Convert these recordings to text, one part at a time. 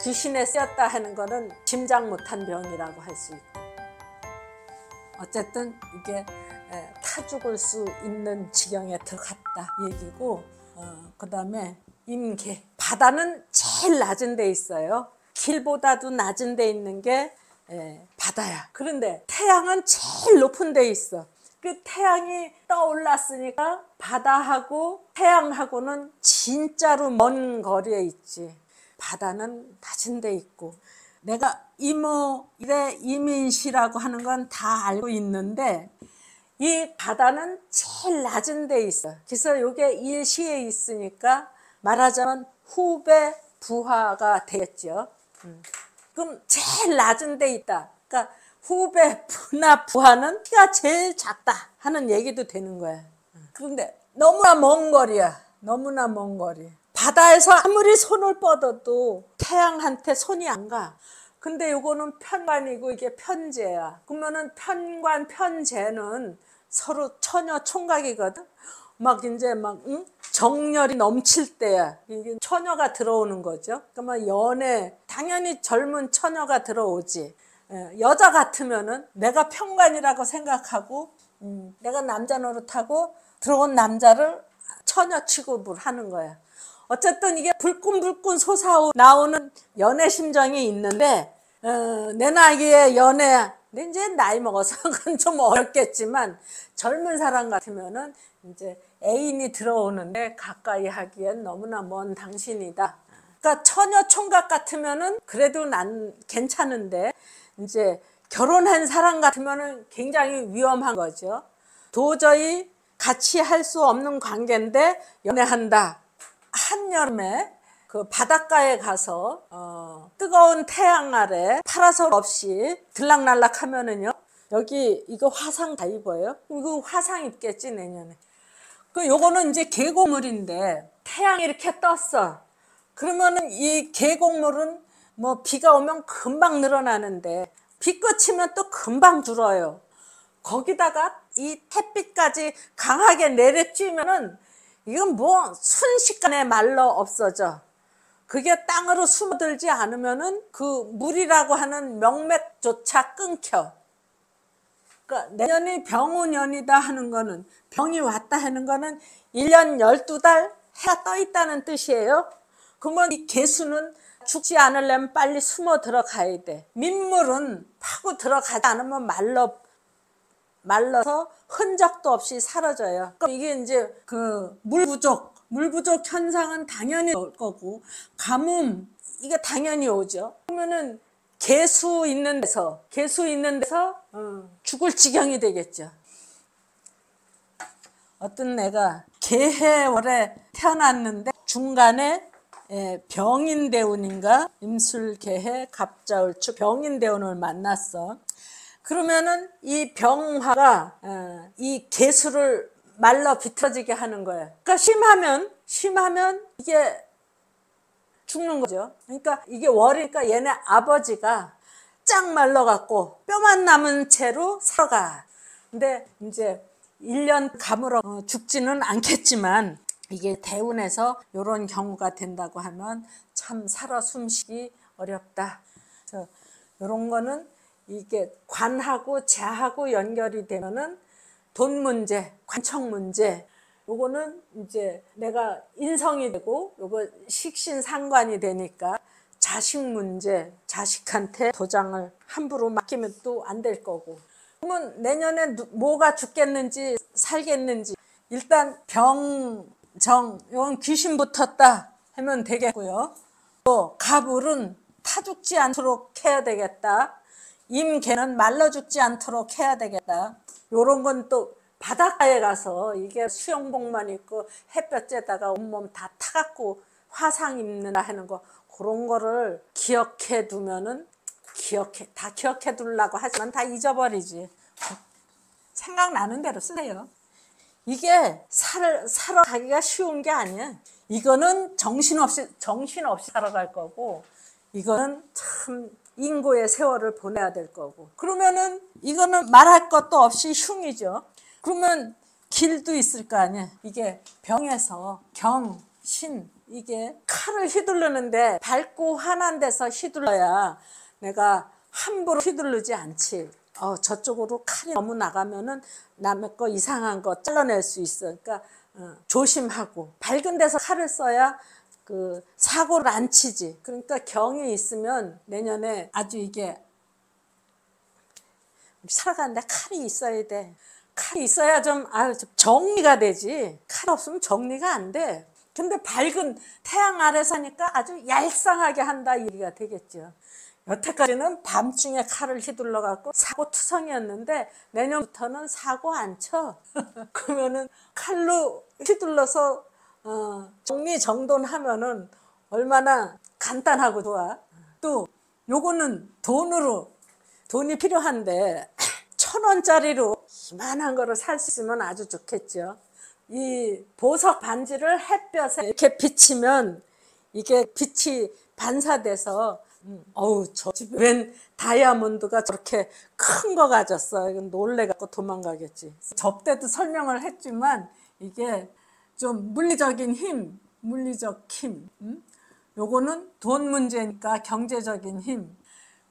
귀신에 쓰였다 하는 거는 짐작 못한 병이라고 할 수 있고, 어쨌든 이게 타 죽을 수 있는 지경에 들어갔다 얘기고, 그 다음에 임계. 바다는 제일 낮은 데 있어요. 길보다도 낮은 데 있는 게 바다야. 그런데 태양은 제일 높은 데 있어. 그 태양이 떠올랐으니까 바다하고 태양하고는 진짜로 먼 거리에 있지. 바다는 낮은 데 있고. 내가 이래 이민시라고 하는 건 다 알고 있는데, 이 바다는 제일 낮은 데 있어. 그래서 이게 일시에 있으니까 말하자면 후배 부하가 되겠죠. 그럼 제일 낮은 데 있다. 그러니까 후배나 부하는 키가 제일 작다 하는 얘기도 되는 거야. 그런데 너무나 먼 거리야. 너무나 먼 거리. 바다에서 아무리 손을 뻗어도 태양한테 손이 안 가. 근데 요거는 편관이고 이게 편재야. 그러면은 편관, 편재는 서로 처녀 총각이거든. 막 이제 정열이 넘칠 때야. 이게 처녀가 들어오는 거죠. 그러면 연애, 당연히 젊은 처녀가 들어오지. 여자 같으면은 내가 편관이라고 생각하고, 내가 남자 노릇하고 들어온 남자를 처녀 취급을 하는 거야. 어쨌든 이게 불끈불끈 솟아나오는 연애 심정이 있는데, 내 나이에 연애, 근데 이제 나이 먹어서 그건 좀 어렵겠지만, 젊은 사람 같으면은 이제 애인이 들어오는데 가까이 하기엔 너무나 먼 당신이다. 그러니까 처녀 총각 같으면은 그래도 난 괜찮은데, 이제 결혼한 사람 같으면은 굉장히 위험한 거죠. 도저히 같이 할 수 없는 관계인데 연애한다. 한여름에 그 바닷가에 가서 뜨거운 태양 아래 파라솔 없이 들락날락 하면은요, 여기 이거 화상 다 입어요. 이거 화상 입겠지 내년에. 요거는 이제 계곡물인데 태양이 이렇게 떴어. 그러면은 이 계곡물은 뭐 비가 오면 금방 늘어나는데 비 그치면 또 금방 줄어요. 거기다가 이 햇빛까지 강하게 내려쬐면은 이건 뭐 순식간에 말로 없어져. 그게 땅으로 숨어들지 않으면은 그 물이라고 하는 명맥조차 끊겨. 그러니까 내년이 병우년이다 하는 거는, 병이 왔다 하는 거는 1년 12달 해가 떠 있다는 뜻이에요. 그러면 이 개수는 죽지 않으려면 빨리 숨어 들어가야 돼. 민물은 파고 들어가지 않으면 말라서 흔적도 없이 사라져요. 그럼 이게 이제 그 물 부족 현상은 당연히 올 거고, 가뭄 이게 당연히 오죠. 그러면은 개수 있는 데서 죽을 지경이 되겠죠. 어떤 애가 개해월에 태어났는데 중간에 병인대운인가 임술개해 갑자을축 병인대운을 만났어. 그러면은 이 병화가 이 개수를 말라 비틀어지게 하는 거예요. 그러니까 심하면 이게 죽는 거죠. 그러니까 이게 월이니까 얘네 아버지가 쫙 말라갖고 뼈만 남은 채로 살아가. 근데 이제 1년 가물어 죽지는 않겠지만, 이게 대운에서 이런 경우가 된다고 하면 참 살아 숨쉬기 어렵다. 그래서 이런 거는 이게 관하고 재하고 연결이 되면은 돈 문제, 관청 문제, 요거는 이제 내가 인성이 되고 요거 식신상관이 되니까 자식 문제, 자식한테 도장을 함부로 맡기면 또 안 될 거고. 그러면 내년에 뭐가 죽겠는지 살겠는지 일단 병정, 이건 귀신 붙었다 하면 되겠고요. 또 가불은 타 죽지 않도록 해야 되겠다. 임계는 말라 죽지 않도록 해야 되겠다. 요런 건 또 바닷가에 가서 이게 수영복만 입고 햇볕 쬐다가 온몸 다 타갖고 화상 입는다 하는 거, 그런 거를 기억해 두면은 다 기억해 두려고 하지만 다 잊어버리지. 생각나는 대로 쓰세요. 이게 살아가기가 쉬운 게 아니야. 이거는 정신없이 살아갈 거고, 이거는 참 인고의 세월을 보내야 될 거고. 그러면은 이거는 말할 것도 없이 흉이죠. 그러면 길도 있을 거 아니야. 이게 병에서 경, 신, 이게 칼을 휘두르는데 밝고 환한 데서 휘둘러야 내가 함부로 휘두르지 않지. 저쪽으로 칼이 너무 나가면은 남의 거 이상한 거 잘라낼 수 있어. 그러니까 조심하고 밝은 데서 칼을 써야 그 사고를 안 치지. 그러니까 경이 있으면 내년에 아주 이게 살아가는데 칼이 있어야 돼. 칼이 있어야 좀 정리가 되지. 칼 없으면 정리가 안 돼. 근데 밝은 태양 아래 사니까 아주 얄쌍하게 한다 이 얘기가 되겠죠. 여태까지는 밤중에 칼을 휘둘러 갖고 사고투성이었는데 내년부터는 사고 안 쳐. 그러면은 칼로 휘둘러서 정리정돈하면은 얼마나 간단하고 좋아. 또 요거는 돈이 필요한데 1,000원짜리로 이만한 거를 살 수 있으면 아주 좋겠죠. 이 보석 반지를 햇볕에 이렇게 비치면 이게 빛이 반사돼서 저 집에 웬 다이아몬드가 저렇게 큰 거 가졌어. 이건 놀래갖고 도망가겠지. 접대도 설명을 했지만 이게 좀 물리적 힘. 요거는 돈 문제니까 경제적인 힘.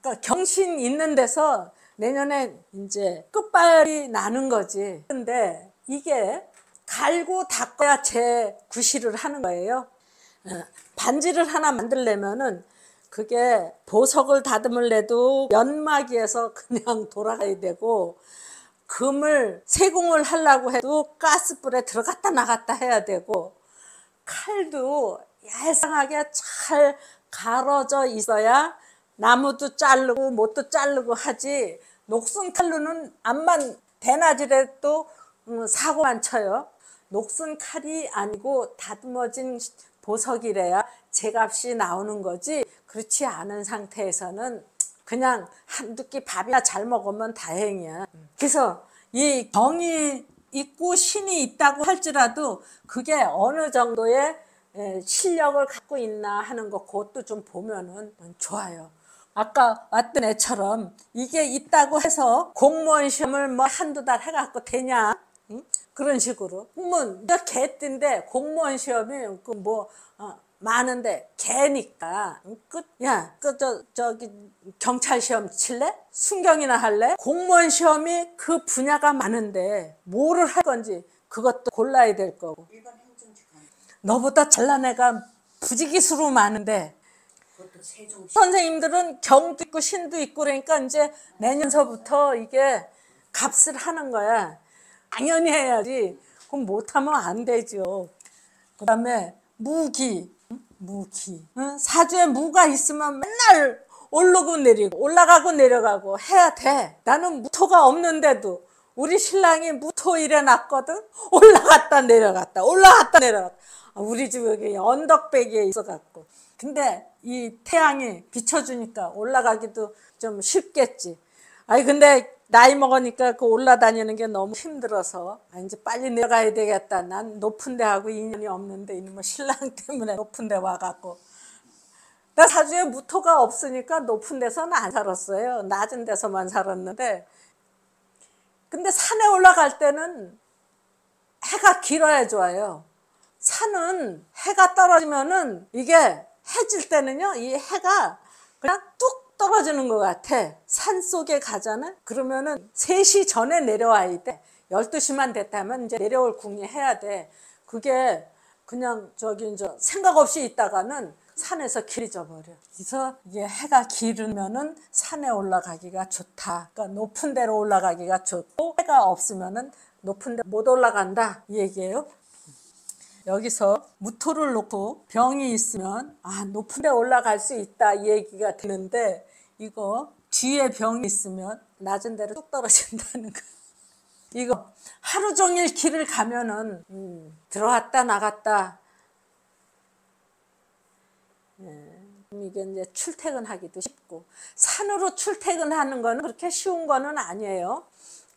그러니까 경신 있는 데서 내년에 이제 끝발이 나는 거지. 근데 이게 갈고 닦아야 재구실을 하는 거예요. 반지를 하나 만들려면은 그게 보석을 다듬을래도 연마기에서 그냥 돌아가야 되고 금을 세공을 하려고 해도 가스불에 들어갔다 나갔다 해야 되고 칼도 얄쌍하게 잘 갈아져 있어야 나무도 자르고 못도 자르고 하지 녹슨 칼로는 암만 대낮이라도 사고만 쳐요. 녹슨 칼이 아니고 다듬어진 보석이래야 제값이 나오는 거지 그렇지 않은 상태에서는 그냥 한두 끼 밥이나 잘 먹으면 다행이야. 그래서 이 경이 있고 신이 있다고 할지라도 그게 어느 정도의 실력을 갖고 있나 하는 거 그것도 좀 보면은 좋아요. 아까 왔던 애처럼 이게 있다고 해서 공무원 시험을 뭐 한두 달 해갖고 되냐? 응? 그런 식으로. 그러면 개뜬데 공무원 시험이 많은데 개니까 저기 경찰 시험 칠래? 순경이나 할래? 공무원 시험이 그 분야가 많은데 뭐를 할 건지 그것도 골라야 될 거고. 너보다 잘난 애가 부지기수로 많은데 선생님들은 경도 있고 신도 있고 그러니까 이제 내년서부터 이게 값을 하는 거야. 당연히 해야지. 그럼 못하면 안 되죠. 그 다음에 무기. 사주에 무가 있으면 맨날 오르고 내리고 올라가고 내려가고 해야 돼. 나는 무토가 없는데도 우리 신랑이 무토 일해 놨거든. 올라갔다 내려갔다 우리 집 여기 언덕배기에 있어갖고. 근데 이 태양이 비춰주니까 올라가기도 좀 쉽겠지. 근데 나이 먹으니까 그 올라다니는 게 너무 힘들어서 이제 빨리 내려가야 되겠다. 난 높은 데 하고 인연이 없는데 이놈의 신랑 때문에 높은 데 와갖고. 나 사주에 무토가 없으니까 높은 데서는 안 살았어요. 낮은 데서만 살았는데. 근데 산에 올라갈 때는 해가 길어야 좋아요. 산은 해가 떨어지면은 이게 해질 때는요, 이 해가 그냥 뚝 떨어지는 것 같아. 산 속에 가잖아? 그러면은 3시 전에 내려와야 돼. 12시만 됐다면 이제 내려올 궁리 해야 돼. 그게 그냥 생각 없이 있다가는 산에서 길이 져버려. 그래서 이게 해가 길으면은 산에 올라가기가 좋다. 그러니까 높은 데로 올라가기가 좋고 해가 없으면은 높은 데 못 올라간다. 이 얘기예요. 여기서 무토를 놓고 병이 있으면 높은 데 올라갈 수 있다 이 얘기가 되는데 이거 뒤에 병이 있으면 낮은 데로 뚝 떨어진다는 거. 이거 하루 종일 길을 가면은 들어왔다 나갔다 이게 이제 출퇴근하기도 쉽고 산으로 출퇴근하는 거는 그렇게 쉬운 거는 아니에요.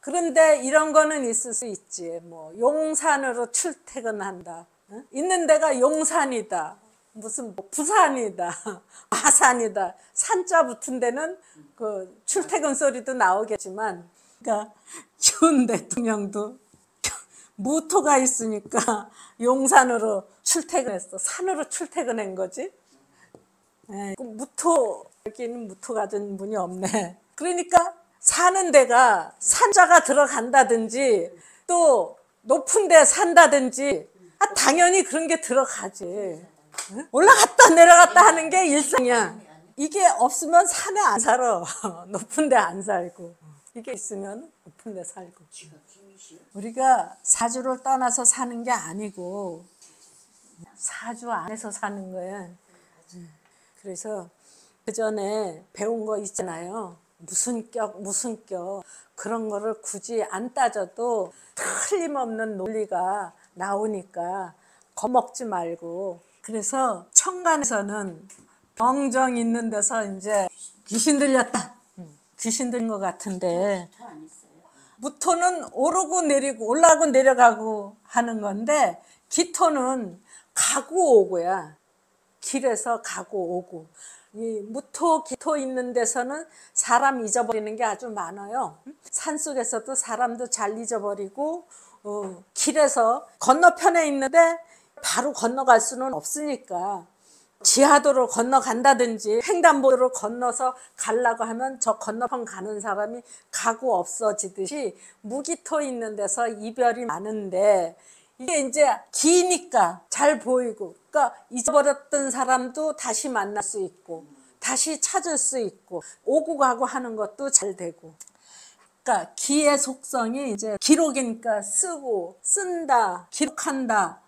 그런데 이런 거는 있을 수 있지. 용산으로 출퇴근한다. 있는 데가 용산이다. 무슨 부산이다. 마산이다. 산자 붙은 데는 그 출퇴근 소리도 나오겠지만, 그러니까 윤 대통령도 무토가 있으니까 용산으로 출퇴근했어. 산으로 출퇴근한 거지. 무토, 여기는 무토 가진 분이 없네. 그러니까 사는 데가 산자가 들어간다든지 또 높은 데 산다든지 당연히 그런 게 들어가지. 올라갔다 내려갔다 하는 게 일상이야. 이게 없으면 산에 안 살아. 높은 데 안 살고. 이게 있으면 높은 데 살고. 우리가 사주를 떠나서 사는 게 아니고 사주 안에서 사는 거야. 그래서 그 전에 배운 거 있잖아요. 무슨 격 그런 거를 굳이 안 따져도 틀림없는 논리가 나오니까 겁먹지 말고. 그래서 천간에서는 병정 있는 데서 이제 귀신 들렸다. 귀신 들린 것 같은데 무토는 오르고 내리고 올라가고 내려가고 하는 건데 기토는 가고 오고야. 길에서 가고 오고. 이 무토, 기토 있는 데서는 사람 잊어버리는 게 아주 많아요. 산속에서도 사람도 잘 잊어버리고 길에서 건너편에 있는데 바로 건너갈 수는 없으니까 지하도로 건너간다든지 횡단보도로 건너서 가려고 하면 저 건너편 가는 사람이 가고 없어지듯이 무기토 있는 데서 이별이 많은데 이게 이제 기니까 잘 보이고, 그러니까 잊어버렸던 사람도 다시 만날 수 있고 다시 찾을 수 있고 오고 가고 하는 것도 잘 되고. 그러니까 기의 속성이 이제 기록이니까 쓰고 쓴다, 기록한다.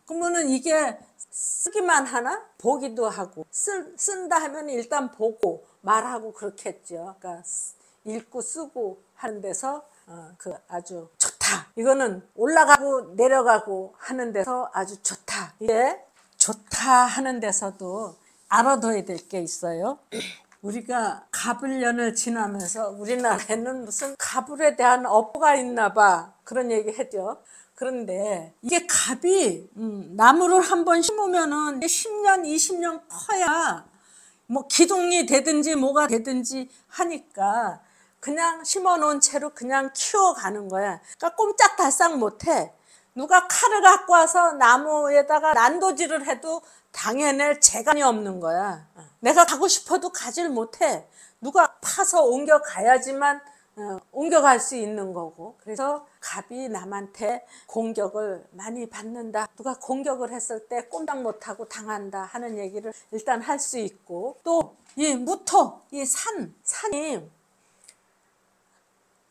그러면은 이게 쓰기만 하나? 보기도 하고. 쓴다 하면 일단 보고 말하고 그렇겠죠. 그러니까 읽고 쓰고 하는 데서 그 아주 좋다. 이거는 올라가고 내려가고 하는 데서 아주 좋다. 이게 좋다 하는 데서도 알아둬야 될 게 있어요. 우리가 가불년을 지나면서 우리나라에는 무슨 가불에 대한 업보가 있나 봐. 그런 얘기 했죠. 그런데 이게 갑이 나무를 한번 심으면은 10년, 20년 커야 뭐 기둥이 되든지 뭐가 되든지 하니까 그냥 심어놓은 채로 그냥 키워가는 거야. 그러니까 꼼짝달싹 못해. 누가 칼을 갖고 와서 나무에다가 난도질을 해도 당해낼 재간이 없는 거야. 내가 가고 싶어도 가질 못해. 누가 파서 옮겨가야지만 옮겨갈 수 있는 거고. 그래서 갑이 남한테 공격을 많이 받는다. 누가 공격을 했을 때 꼼짝 못하고 당한다 하는 얘기를 일단 할 수 있고, 또 이 무토, 이 산이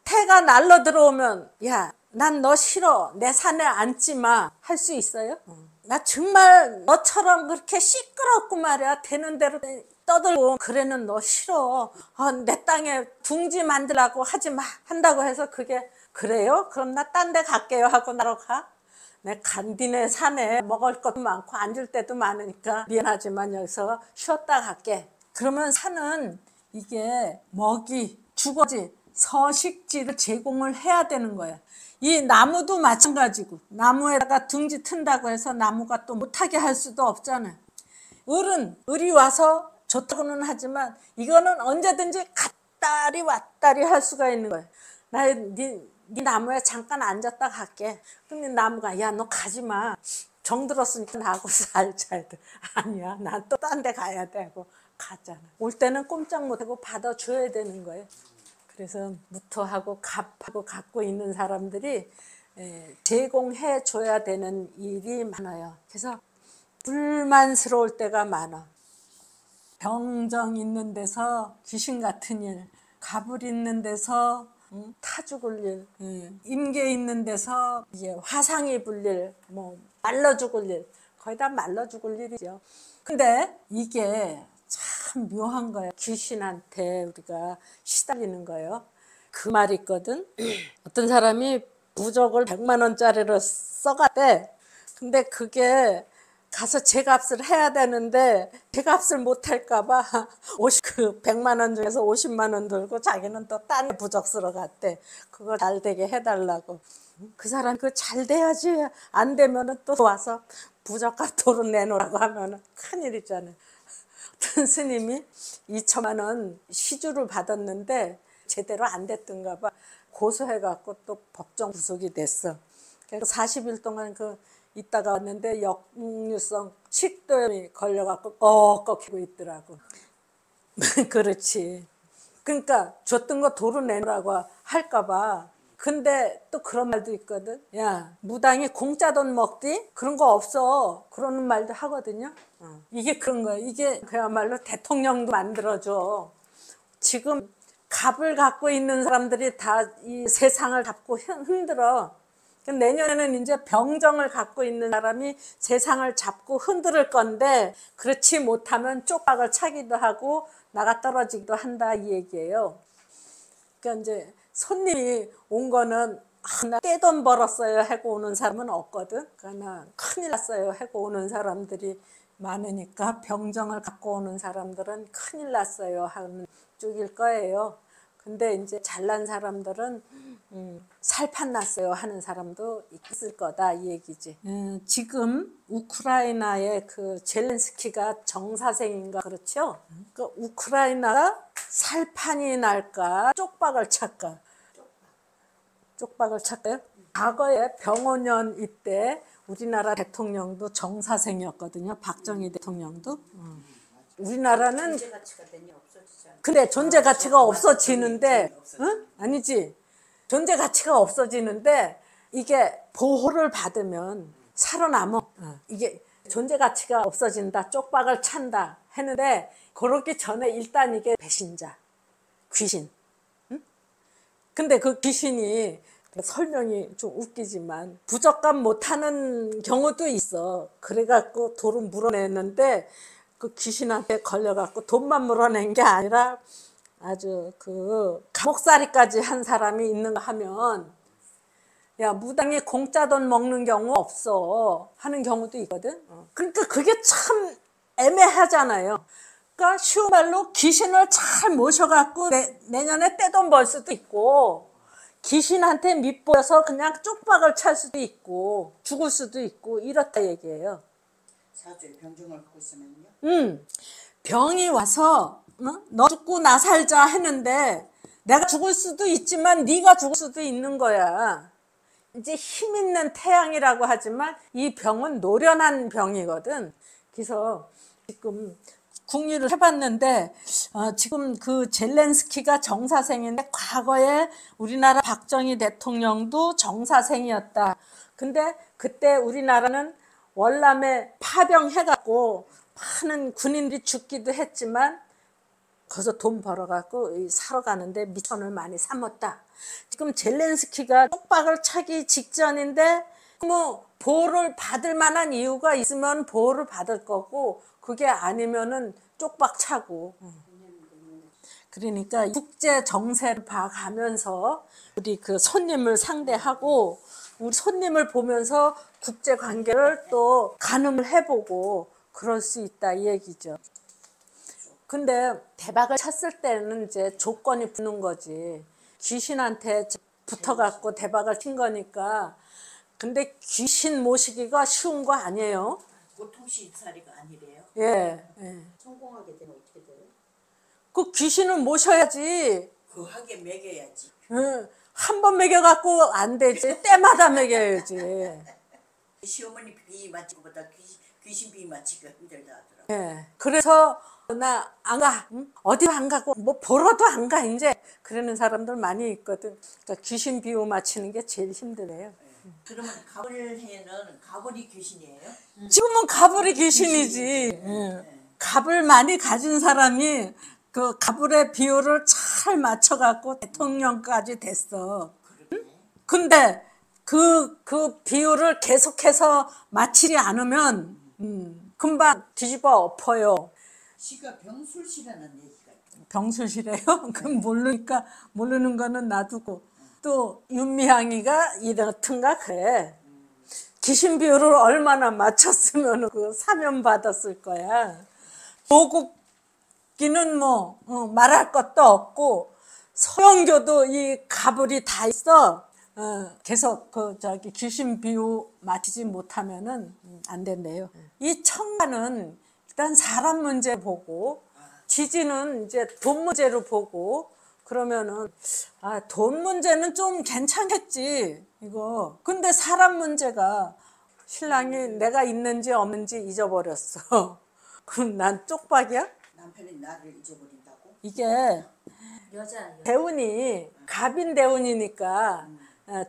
태가 날로 들어오면 야, 난 너 싫어. 내 산에 앉지 마. 할 수 있어요? 나 정말 너처럼 그렇게 시끄럽고 말이야. 되는 대로 떠들고 그래는 너 싫어. 내 땅에 둥지 만들라고 하지 마. 한다고 해서 그게 그래요? 그럼 나 딴 데 갈게요 하고 나로 가? 내 간디네 산에 먹을 것도 많고 앉을 데도 많으니까 미안하지만 여기서 쉬었다 갈게. 그러면 산은 이게 먹이, 주거지, 서식지를 제공을 해야 되는 거야. 이 나무도 마찬가지고 나무에다가 둥지 튼다고 해서 나무가 또 못하게 할 수도 없잖아요. 을이 와서 좋다고는 하지만 이거는 언제든지 갔다리 왔다리 할 수가 있는 거예요. 네 나무에 잠깐 앉았다 갈게. 그럼 나무가 야, 너 가지 마. 정들었으니까 나하고 살자. 아니야, 난 또 딴 데 가야 되고 가잖아. 올 때는 꼼짝 못하고 받아줘야 되는 거예요. 그래서 무토하고 갑하고 갖고 있는 사람들이 제공해 줘야 되는 일이 많아요. 그래서 불만스러울 때가 많아. 병정 있는 데서 귀신 같은 일, 갑을 있는 데서 타 죽을 일, 임계 있는 데서 이제 화상이 불 일, 뭐 말라 죽을 일, 거의 다 말라 죽을 일이죠. 근데 이게 참 묘한 거예요. 귀신한테 우리가 시달리는 거예요. 그 말이 있거든. 어떤 사람이 부적을 100만 원짜리로 써갔대. 근데 그게 가서 제값을 해야 되는데 제값을 못할까 봐 100만 원 중에서 50만 원 들고 자기는 또 딴 부적 쓰러 갔대. 그거 잘 되게 해달라고. 그 사람 그거 잘 돼야지. 안 되면은 또 와서 부적값 도로 내놓으라고 하면은 큰일이잖아요. 어떤 스님이 2천만 원 시주를 받았는데 제대로 안 됐던가 봐. 고소해갖고 또 법정 구속이 됐어. 그래서 40일 동안 있다가 왔는데 역류성 식도염이 걸려갖고 꺽꺽하고 있더라고. 그렇지. 그러니까 줬던 거 도로 내놓으라고 할까봐. 근데 또 그런 말도 있거든. 야, 무당이 공짜 돈 먹디? 그런 거 없어. 그러는 말도 하거든요. 이게 그런 거야. 이게 그야말로 대통령도 만들어줘. 지금 갑을 갖고 있는 사람들이 다 이 세상을 잡고 흔들어. 내년에는 이제 병정을 갖고 있는 사람이 세상을 잡고 흔들 건데, 그렇지 못하면 쪽박을 차기도 하고 나가 떨어지기도 한다 이 얘기예요. 그러니까 이제 손님이 온 거는 나 떼돈 벌었어요 하고 오는 사람은 없거든. 그러나 큰일 났어요 하고 오는 사람들이 많으니까 병정을 갖고 오는 사람들은 큰일 났어요 하는 쪽일 거예요. 근데 이제 잘난 사람들은 살판 났어요 하는 사람도 있을 거다 이 얘기지. 지금 우크라이나의 젤렌스키가 정사생인가 그렇죠? 우크라이나가 살판이 날까 쪽박을 찰까? 쪽박을 찰까요? 과거에 병원년 이때 우리나라 대통령도 정사생이었거든요. 박정희 대통령도. 우리나라는 근데 존재 가치가 없어지는데, 응? 아니지. 존재 가치가 없어지는데 이게 보호를 받으면 살아남어. 이게 존재 가치가 없어진다, 쪽박을 찬다 했는데 그러기 전에 일단 이게 배신자, 귀신. 응? 근데 그 귀신이 설명이 좀 웃기지만 부적감 못하는 경우도 있어. 그래갖고 돌을 물어냈는데 그 귀신한테 걸려갖고 돈만 물어낸 게 아니라 아주 감옥살이까지 한 사람이 있는가 하면, 야, 무당이 공짜 돈 먹는 경우 없어 하는 경우도 있거든. 그러니까 그게 참 애매하잖아요. 그러니까 쉬운 말로 귀신을 잘 모셔갖고 내년에 떼돈 벌 수도 있고, 귀신한테 밑보여서 그냥 쪽박을 찰 수도 있고 죽을 수도 있고 이렇다 얘기예요. 사주에 병정을 갖고 있으면요? 병이 와서 너 죽고 나 살자 했는데 내가 죽을 수도 있지만 네가 죽을 수도 있는 거야. 이제 힘 있는 태양이라고 하지만 이 병은 노련한 병이거든. 그래서 지금 궁리를 해봤는데 지금 젤렌스키가 정사생인데 과거에 우리나라 박정희 대통령도 정사생이었다. 근데 그때 우리나라는 월남에 파병해갖고 많은 군인들이 죽기도 했지만 거기서 돈 벌어갖고 살아가는데 미천을 많이 삼았다. 지금 젤렌스키가 쪽박을 차기 직전인데 뭐 보호를 받을 만한 이유가 있으면 보호를 받을 거고 그게 아니면은 쪽박 차고. 그러니까 국제 정세를 봐가면서 우리 손님을 상대하고 우리 손님을 보면서 국제 관계를 또 가늠을 해보고 그럴 수 있다 이 얘기죠. 근데 대박을 쳤을 때는 이제 조건이 붙는 거지. 귀신한테 붙어갖고 대박을 친 거니까. 근데 귀신 모시기가 쉬운 거 아니에요. 보통 시살이가 아니래요. 예. 성공하게 되면 어떻게 돼요? 그 귀신을 모셔야지. 하게 먹여야지. 한 번 먹여갖고 안 되지. 때마다 먹여야지. 시어머니 비 맞히고 보다 귀신 비 맞히기가 힘들다 하더라고요. 예. 그래서 나 안 가. 어디 안 가고 뭐 보러도 안 가 이제 그러는 사람들 많이 있거든. 그러니까 귀신 비유 맞히는 게 제일 힘드네요. 그러면 가불해는 가불이 귀신이에요? 지금은 가불이 귀신이지. 갑을 많이 가진 사람이 그 가불의 비율을 잘 맞춰갖고 대통령까지 됐어. 근데 그 비율을 계속해서 맞히지 않으면 금방 뒤집어 엎어요. 시가 병술시라는 얘기가 있죠. 병술시래요? 그럼 모르는 거는 놔두고. 또 윤미향이가 이렇든가 그래. 귀신 비율을 얼마나 맞췄으면 사면 받았을 거야. 조국기는 뭐 말할 것도 없고 서영교도 이 가불이 다 있어. 계속 귀신 비유 맞히지 못하면은 안 된대요. 이 청가는 일단 사람 문제 보고 지지는 이제 돈 문제로 보고 그러면은 돈 문제는 좀 괜찮겠지. 이거 근데 사람 문제가 신랑이 내가 있는지 없는지 잊어버렸어. 그럼 난 쪽박이야? 남편이 나를 잊어버린다고? 이게 여자. 대운이 갑인 대운이니까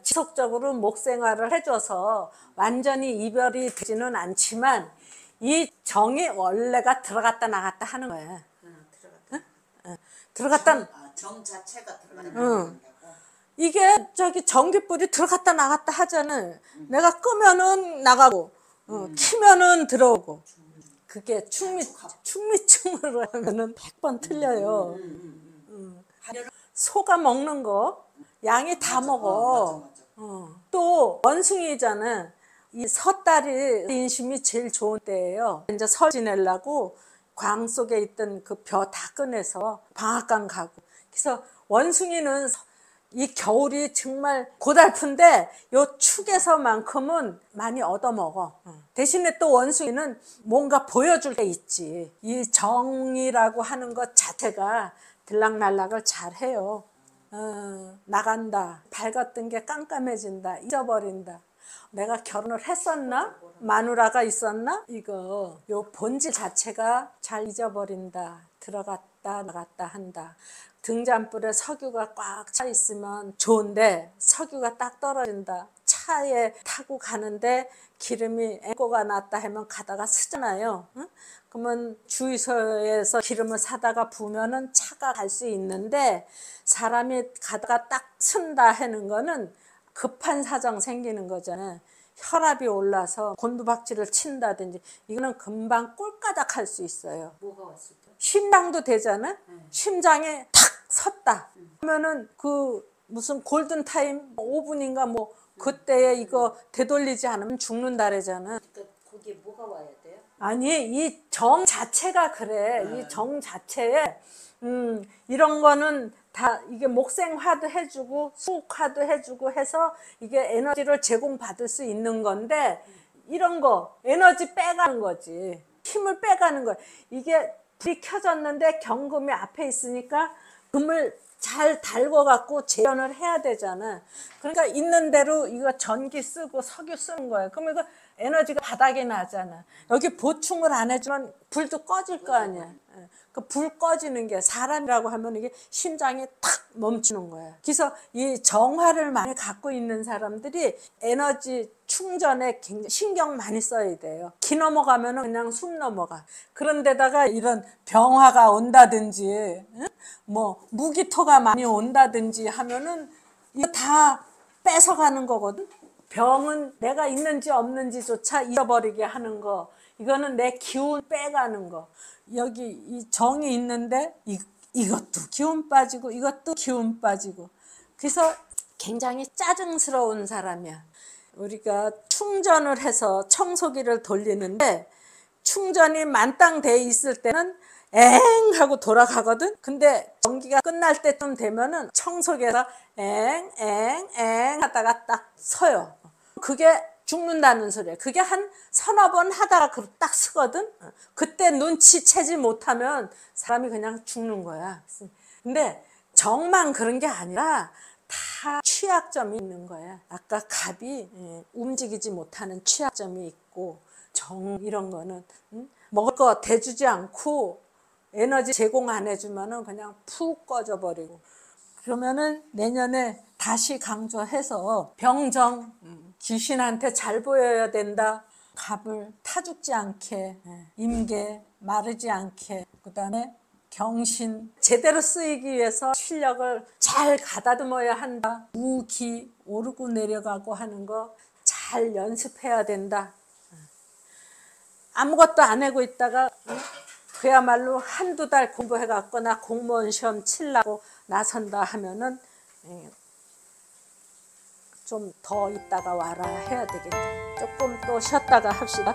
지속적으로 목 생활을 해줘서 완전히 이별이 되지는 않지만 이 정이 원래가 들어갔다 나갔다 하는 거야. 들어갔다 정 자체가 들어가는 응. 거라고? 이게 저기 전기불이 들어갔다 나갔다 하잖아. 내가 끄면은 나가고 키면은 들어오고. 그게 충미충으로 하면은 100번 틀려요. 소가 먹는 거 양이 다 먹어. 맞아. 또 원숭이잖아. 이 섣달이 인심이 제일 좋은 때예요. 이제 설 지내려고 광 속에 있던 그 벼 다 꺼내서 방앗간 가고. 그래서 원숭이는 이 겨울이 정말 고달픈데 요 축에서만큼은 많이 얻어먹어. 대신에 또 원숭이는 뭔가 보여줄 게 있지. 이 정이라고 하는 것 자체가 들락날락을 잘해요. 나간다. 밝았던 게 깜깜해진다. 잊어버린다. 내가 결혼을 했었나? 마누라가 있었나? 이거 요 본질 자체가 잘 잊어버린다. 들어갔다 나갔다 한다. 등잔불에 석유가 꽉 차 있으면 좋은데 석유가 딱 떨어진다. 차에 타고 가는데 기름이 앵꼬가 났다 하면 가다가 쓰잖아요. 응? 그러면 주유소에서 기름을 사다가 부으면은 차가 갈 수 있는데 사람이 가다가 딱 쓴다 하는 거는 급한 사정 생기는 거잖아요. 혈압이 올라서 곤두박질을 친다든지 이거는 금방 꼴까닥 할 수 있어요. 뭐가 왔을 때? 심장도 되잖아. 심장에 탁 섰다 하면은 그 무슨 골든타임 5분인가 뭐 그때에 이거 되돌리지 않으면 죽는다래잖아. 그러니까 거기에 뭐가 와야 돼요? 아니 이 정 자체가 그래. 이 정 자체에 이런 거는 다 이게 목생화도 해주고 수옥화도 해주고 해서 이게 에너지를 제공받을 수 있는 건데 이런 거 에너지 빼가는 거지. 힘을 빼가는 거야. 이게 불이 켜졌는데 경금이 앞에 있으니까 금을 잘 달궈갖고 재련을 해야 되잖아. 그러니까 있는 대로 이거 전기 쓰고 석유 쓰는 거야. 그럼 이거 에너지가 바닥에 나잖아. 여기 보충을 안 해주면 불도 꺼질 거 아니야. 그 불 꺼지는 게 사람이라고 하면 이게 심장이 탁 멈추는 거야. 그래서 이 정화를 많이 갖고 있는 사람들이 에너지 충전에 굉장히 신경 많이 써야 돼요. 기 넘어가면 그냥 숨 넘어가. 그런데다가 이런 병화가 온다든지 뭐 무기토가 많이 온다든지 하면은 이거 다 뺏어가는 거거든. 병은 내가 있는지 없는지조차 잊어버리게 하는 거. 이거는 내 기운 빼가는 거. 여기 이 정이 있는데 이것도 기운 빠지고 이것도 기운 빠지고. 그래서 굉장히 짜증스러운 사람이야. 우리가 충전을 해서 청소기를 돌리는데 충전이 만땅 돼 있을 때는 엥 하고 돌아가거든. 근데 전기가 끝날 때쯤 되면은 청소기에서 엥 하다가 딱 서요. 그게 죽는다는 소리야. 그게 한 서너 번 하다가 딱 서거든. 그때 눈치채지 못하면 사람이 그냥 죽는 거야. 근데 정만 그런 게 아니라 다 취약점이 있는 거야. 아까 갑이 움직이지 못하는 취약점이 있고 정 이런 거는 먹을 거 대주지 않고 에너지 제공 안 해주면은 그냥 푹 꺼져버리고. 그러면은 내년에 다시 강조해서 병정 귀신한테 잘 보여야 된다. 갑을 타죽지 않게, 임계 마르지 않게, 그다음에 경신 제대로 쓰이기 위해서 실력을 잘 가다듬어야 한다. 우기 오르고 내려가고 하는 거 잘 연습해야 된다. 아무것도 안 하고 있다가 그야말로 한두 달 공부해갖고 나 공무원 시험 치려고 나선다 하면은 좀 더 있다가 와라 해야 되겠다. 조금 또 쉬었다가 합시다.